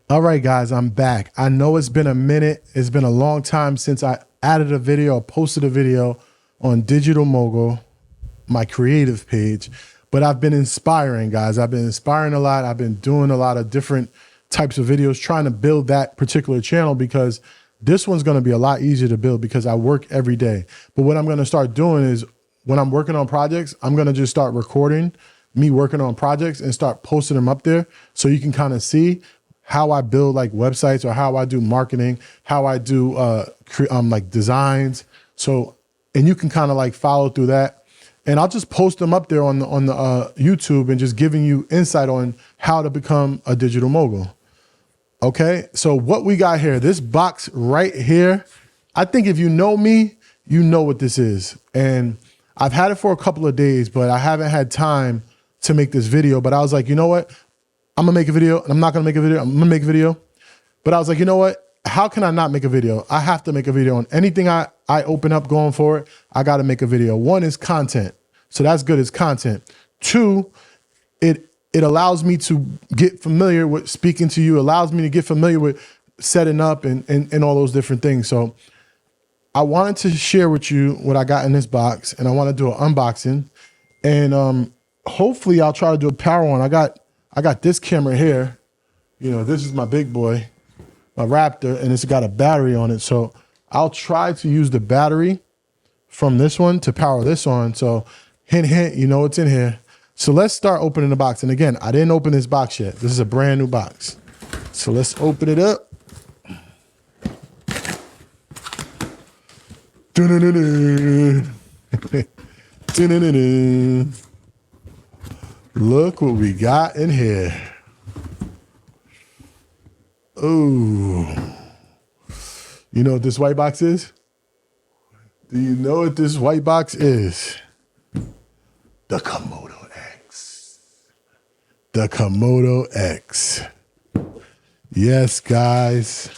All right, guys, I'm back. I know it's been a minute. It's been a long time since I added a video or posted a video on Digital Mogul, my creative page, but I've been inspiring, guys. I've been inspiring a lot. I've been doing a lot of different types of videos, trying to build that particular channel because this one's going to be a lot easier to build because I work every day. But what I'm going to start doing is when I'm working on projects, I'm going to just start recording me working on projects and start posting them up there so you can kind of see how I build like websites or how I do marketing, how I do like designs. So, and you can kind of like follow through that. And I'll just post them up there on the YouTube and just giving you insight on how to become a digital mogul. Okay, so what we got here, this box right here, I think if you know me, you know what this is. And I've had it for a couple of days, but I haven't had time to make this video. But I was like, you know what? I'm gonna make a video and I'm not gonna make a video. I'm gonna make a video. But I was like, you know what? How can I not make a video? I have to make a video on anything I open up going forward. I gotta make a video. One is content. So that's good, it's content. Two, it allows me to get familiar with speaking to you, allows me to get familiar with setting up and all those different things. So I wanted to share with you what I got in this box and I wanna do an unboxing. And hopefully I'll try to do a power on. I got this camera here. You know, this is my big boy, my Raptor, and it's got a battery on it. So I'll try to use the battery from this one to power this on. So hint, hint, you know what's in here. So let's start opening the box. And again, I didn't open this box yet. This is a brand new box. So let's open it up. Look what we got in here. Oh, you know what this white box is? Do you know what this white box is? The Komodo X. The Komodo X. Yes, guys,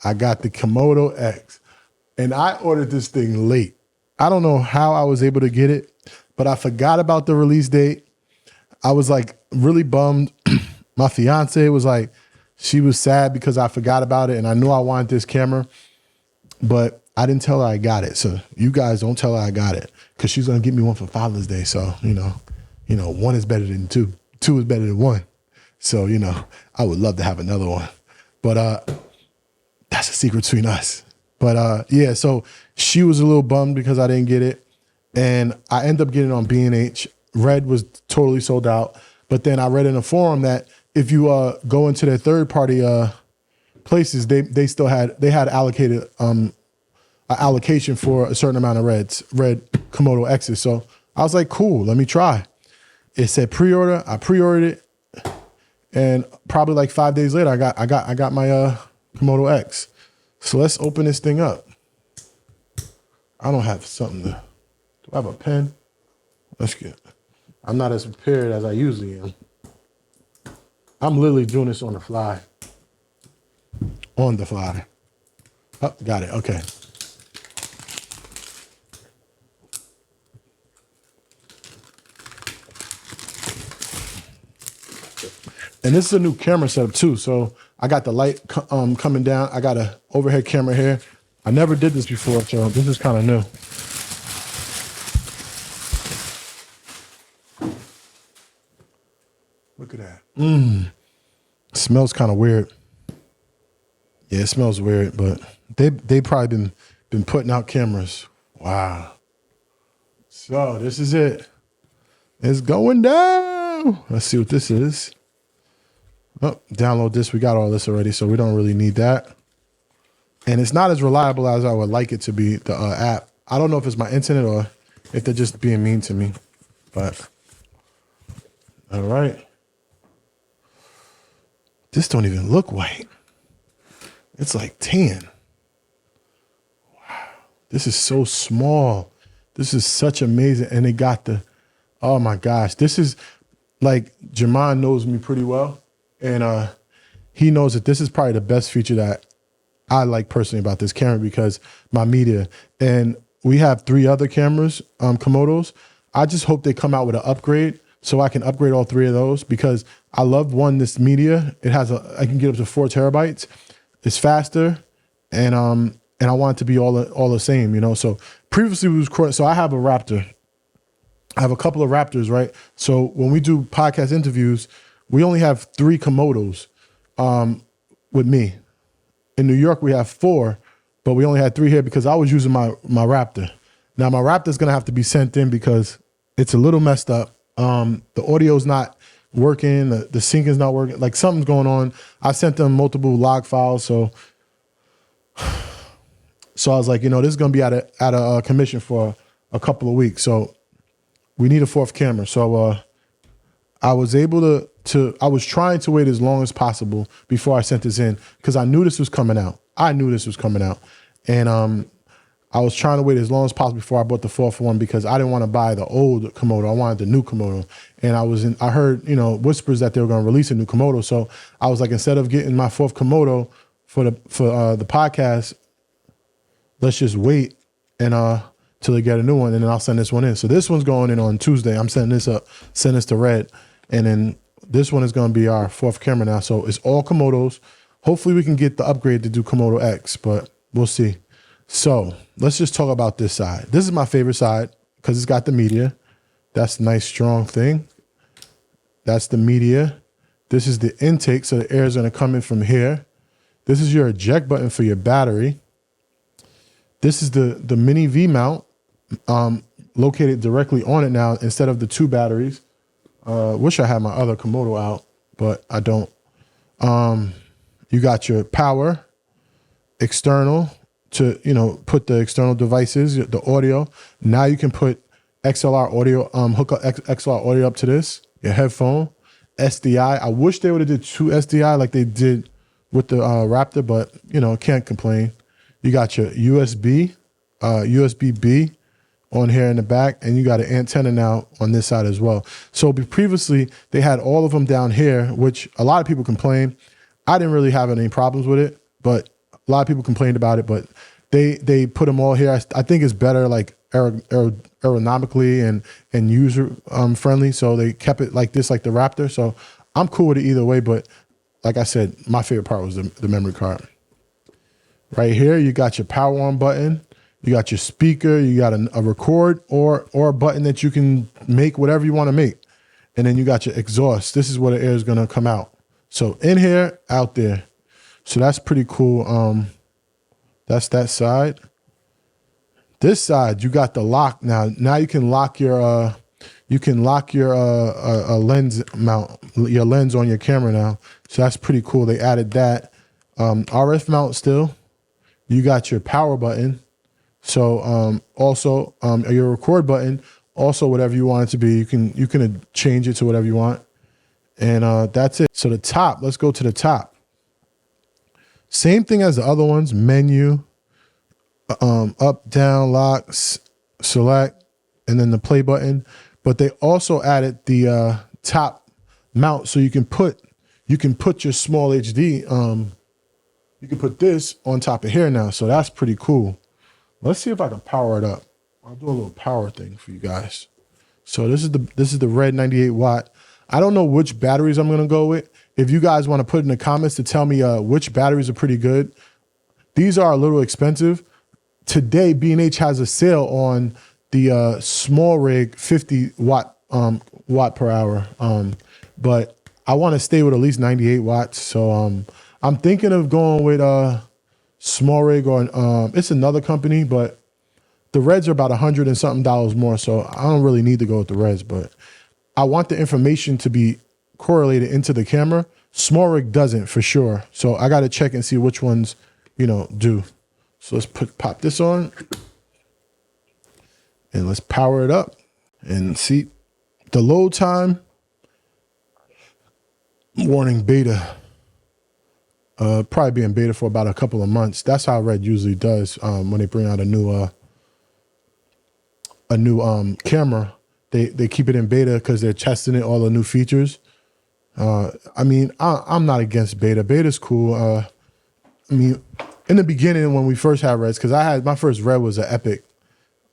I got the Komodo X. And I ordered this thing late. I don't know how I was able to get it, but I forgot about the release date. I was like really bummed. My fiance was like, she was sad because I forgot about it and I knew I wanted this camera, but I didn't tell her I got it. So you guys don't tell her I got it because she's gonna get me one for Father's Day. So, you know, one is better than two. Two is better than one. So, you know, I would love to have another one, but that's a secret between us. But yeah, so she was a little bummed because I didn't get it. And I ended up getting it on B&H. Red was totally sold out. But then I read in a forum that if you go into their third party places, they still had allocated an allocation for a certain amount of Red Komodo X's. So I was like, cool, let me try. It said pre-order. I pre-ordered it, and probably like 5 days later, I got my Komodo X. So let's open this thing up. I don't have something to. Do I have a pen? Let's get. I'm not as prepared as I usually am. I'm literally doing this on the fly. On the fly. Oh, got it. Okay. And this is a new camera setup too. So I got the light coming down. I got an overhead camera here. I never did this before, so this is kind of new. Look at that. Smells kind of weird. Yeah, it smells weird, but they probably been putting out cameras. Wow. So this is it. It's going down. Let's see what this is. Oh, download this. We got all this already, so we don't really need that. And it's not as reliable as I would like it to be, the app. I don't know if it's my internet or if they're just being mean to me, but all right. This don't even look white. It's like tan. Wow. This is so small. This is such amazing. And they got the, oh my gosh. This is like, Jermaine knows me pretty well. And he knows that this is probably the best feature that I like personally about this camera because my media. And we have 3 other cameras, Komodos. I just hope they come out with an upgrade so I can upgrade all 3 of those, because I love this media. It has I can get up to 4 terabytes. It's faster, and I want it to be all the same, you know. So previously we was, so I have a Raptor. I have a couple of Raptors, right? So when we do podcast interviews, we only have 3 Komodos with me. In New York, we have 4, but we only had 3 here because I was using my Raptor. Now my Raptor's gonna have to be sent in because it's a little messed up. The audio's not working, the sync is not working, like something's going on. I sent them multiple log files, so I was like, you know, this is gonna be out of commission for a couple of weeks, so we need a 4th camera. So I was able to I was trying to wait as long as possible before I sent this in, because I knew this was coming out. And I was trying to wait as long as possible before I bought the 4th one, because I didn't want to buy the old Komodo. I wanted the new Komodo. And I heard, you know, whispers that they were going to release a new Komodo. So I was like, instead of getting my 4th Komodo for the podcast, let's just wait and till they get a new one, and then I'll send this one in. So this one's going in on Tuesday. I'm sending this to Red, and then this one is going to be our 4th camera now. So it's all Komodos. Hopefully we can get the upgrade to do Komodo X, but we'll see. So let's just talk about this side. This is my favorite side because it's got the media. That's a nice strong thing. That's the media. This is the intake, so the air is going to come in from here. This is your eject button for your battery. This is the mini V mount, located directly on it now instead of the 2 batteries. Wish I had my other Komodo out, but I don't. You got your power, external, to, you know, put the external devices, the audio. Now you can put XLR audio, hook up XLR audio up to this, your headphone, SDI. I wish they would have did 2 SDI like they did with the Raptor, but, you know, can't complain. You got your USB, USB-B on here in the back, and you got an antenna now on this side as well. So previously they had all of them down here, which a lot of people complain. I didn't really have any problems with it, but a lot of people complained about it, but they put them all here. I think it's better, like ergonomically and user friendly. So they kept it like this, like the Raptor. So I'm cool with it either way. But like I said, my favorite part was the memory card. Right here, you got your power on button. You got your speaker. You got a record or a button that you can make whatever you want to make. And then you got your exhaust. This is where the air is going to come out. So in here, out there. So that's pretty cool. That's that side. This side, you got the lock now. Now you can lock your lens mount, your lens on your camera now. So that's pretty cool. They added that. RF mount still. You got your power button. So also your record button. Also, whatever you want it to be, you can change it to whatever you want. And that's it. So the top. Let's go to the top. Same thing as the other ones, menu, up, down, locks, select, and then the play button. But they also added the top mount, so you can put your small HD. You can put this on top of here now, so that's pretty cool. Let's see if I can power it up. I'll do a little power thing for you guys. So this is the Red 98 watt. I don't know which batteries I'm gonna go with. If you guys want to put in the comments to tell me which batteries are pretty good. These are a little expensive. Today, B&H has a sale on the small rig 50 watt per hour. But I want to stay with at least 98 watts. So I'm thinking of going with small rig, or it's another company, but the Reds are about $100 and something more. So I don't really need to go with the Reds, but I want the information to be correlated into the camera. Small rig doesn't, for sure. So I got to check and see which ones, you know, do. So let's pop this on and let's power it up and see the load time. Warning, beta. Probably be in beta for about a couple of months. That's how Red usually does when they bring out a new camera. They keep it in beta because they're testing it, all the new features. I mean, I'm not against beta. Beta's cool. I mean, in the beginning when we first had Reds, because my first Red was an Epic.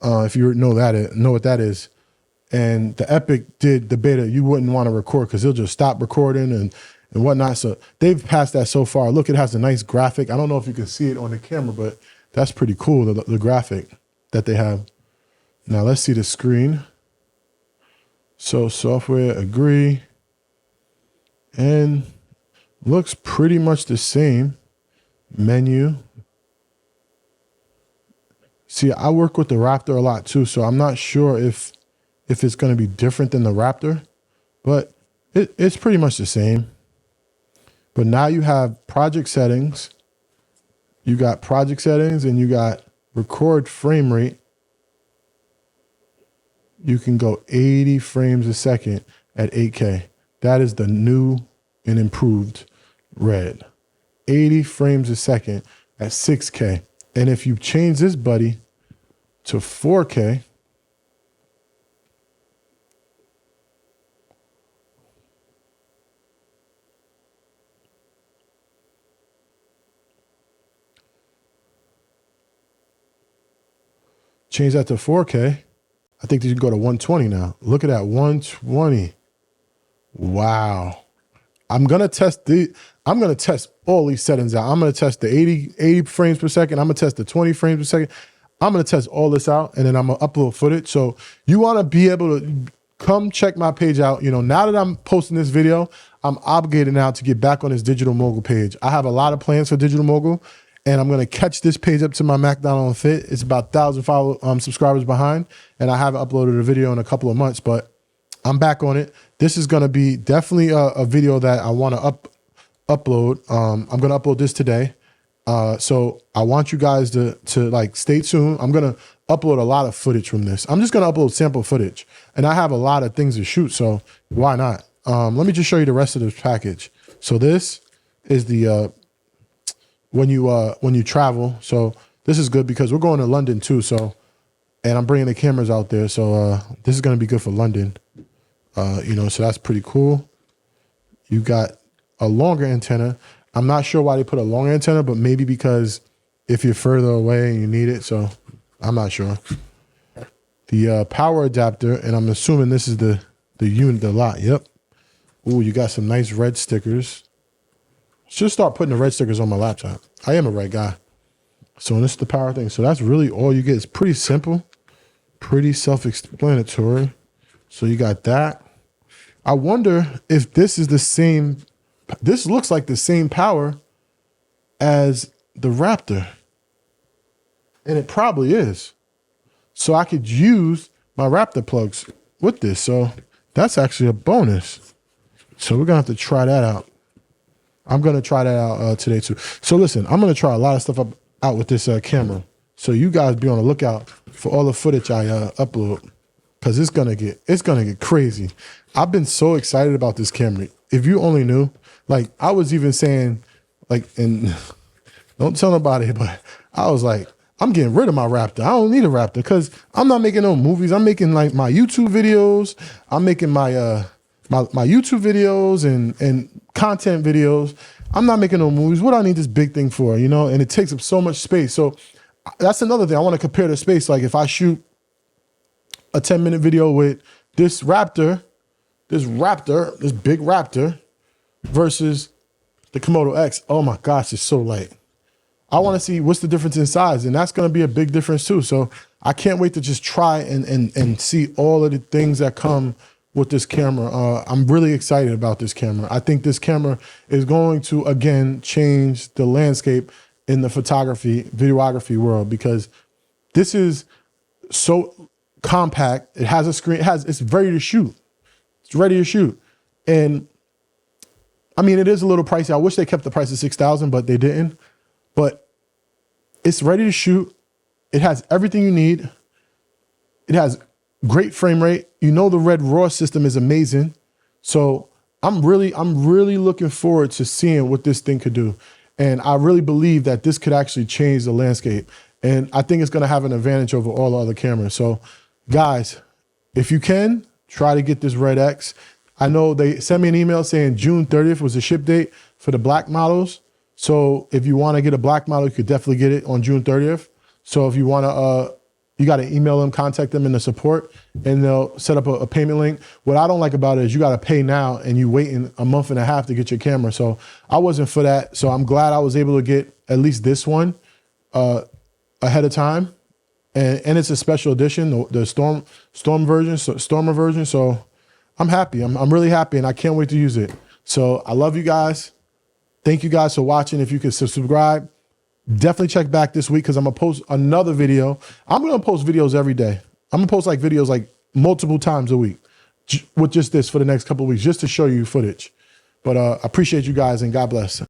If you know what that is, and the Epic did the beta, you wouldn't want to record because it'll just stop recording and whatnot. So they've passed that so far. Look, it has a nice graphic. I don't know if you can see it on the camera, but that's pretty cool, the graphic that they have. Now let's see the screen. So software, agree, and looks pretty much the same. Menu. See, I work with the Raptor a lot too, so I'm not sure if it's going to be different than the Raptor, but it's pretty much the same. But now you have project settings. You got project settings and you got record frame rate. You can go 80 frames a second at 8K. That is the new and improved Red. 80 frames a second at 6K. And if you change this buddy to 4K, change that to 4K, I think that you can go to 120 now. Look at that, 120. Wow. I'm gonna test all these settings out. I'm gonna test the 80 frames per second. I'm gonna test the 20 frames per second. I'm gonna test all this out, and then I'm gonna upload footage. So you wanna be able to come check my page out. You know, now that I'm posting this video, I'm obligated now to get back on this Digital Mogul page. I have a lot of plans for Digital Mogul, and I'm gonna catch this page up to my MacDonald Fit. It's about 1,000 subscribers behind, and I haven't uploaded a video in a couple of months, but I'm back on it. This is gonna be definitely a video that I wanna upload. I'm gonna upload this today. So I want you guys to like stay tuned. I'm gonna upload a lot of footage from this. I'm just gonna upload sample footage, and I have a lot of things to shoot, so why not? Let me just show you the rest of this package. So this is the when you travel. So this is good because we're going to London too. So, and I'm bringing the cameras out there. So this is gonna be good for London. You know, so that's pretty cool. You got a longer antenna. I'm not sure why they put a longer antenna, but maybe because if you're further away and you need it. So I'm not sure. The power adapter, and I'm assuming this is the unit, the lot. Yep. Ooh, you got some nice red stickers. Should start putting the red stickers on my laptop. I am a red guy. So this is the power thing. So that's really all you get. It's pretty simple, pretty self-explanatory. So you got that. I wonder if this is the same. This looks like the same power as the Raptor. And it probably is. So I could use my Raptor plugs with this. So that's actually a bonus. So we're gonna have to try that out. I'm gonna try that out today too. So listen, I'm gonna try a lot of stuff out with this camera. So you guys be on the lookout for all the footage I upload, because it's gonna get crazy. I've been so excited about this camera. If you only knew, like I was even saying, like, and don't tell nobody, but I was like, I'm getting rid of my Raptor. I don't need a Raptor because I'm not making no movies. I'm making like my YouTube videos. I'm making my my YouTube videos and content videos. I'm not making no movies. What do I need this big thing for, you know? And it takes up so much space. So that's another thing. I want to compare the space. Like if I shoot a 10-minute video with this Raptor, this big Raptor versus the Komodo X. Oh my gosh, it's so light. I want to see what's the difference in size, and that's going to be a big difference too. So I can't wait to just try and see all of the things that come with this camera. I'm really excited about this camera. I think this camera is going to, again, change the landscape in the photography, videography world, because this is so compact. It has a screen. It's ready to shoot. It's ready to shoot. And I mean, it is a little pricey. I wish they kept the price at $6,000, but they didn't. But it's ready to shoot. It has everything you need. It has great frame rate. You know, the Red RAW system is amazing. So I'm really looking forward to seeing what this thing could do. And I really believe that this could actually change the landscape. And I think it's going to have an advantage over all the other cameras. So guys, if you can, try to get this Red X. I know they sent me an email saying June 30th was the ship date for the black models. So if you want to get a black model, you could definitely get it on June 30th. So if you want to You got to email them, contact them in the support, and they'll set up a payment link. What I don't like about it is you got to pay now and you waiting a month and a half to get your camera. So I wasn't for that. So I'm glad I was able to get at least this one ahead of time. And it's a special edition, the Stormer version. So I'm happy. I'm really happy, and I can't wait to use it. So I love you guys. Thank you guys for watching. If you could subscribe, definitely check back this week because I'm gonna post another video. I'm gonna post videos every day. I'm gonna post like videos like multiple times a week with just this for the next couple of weeks, just to show you footage. But I appreciate you guys, and God bless.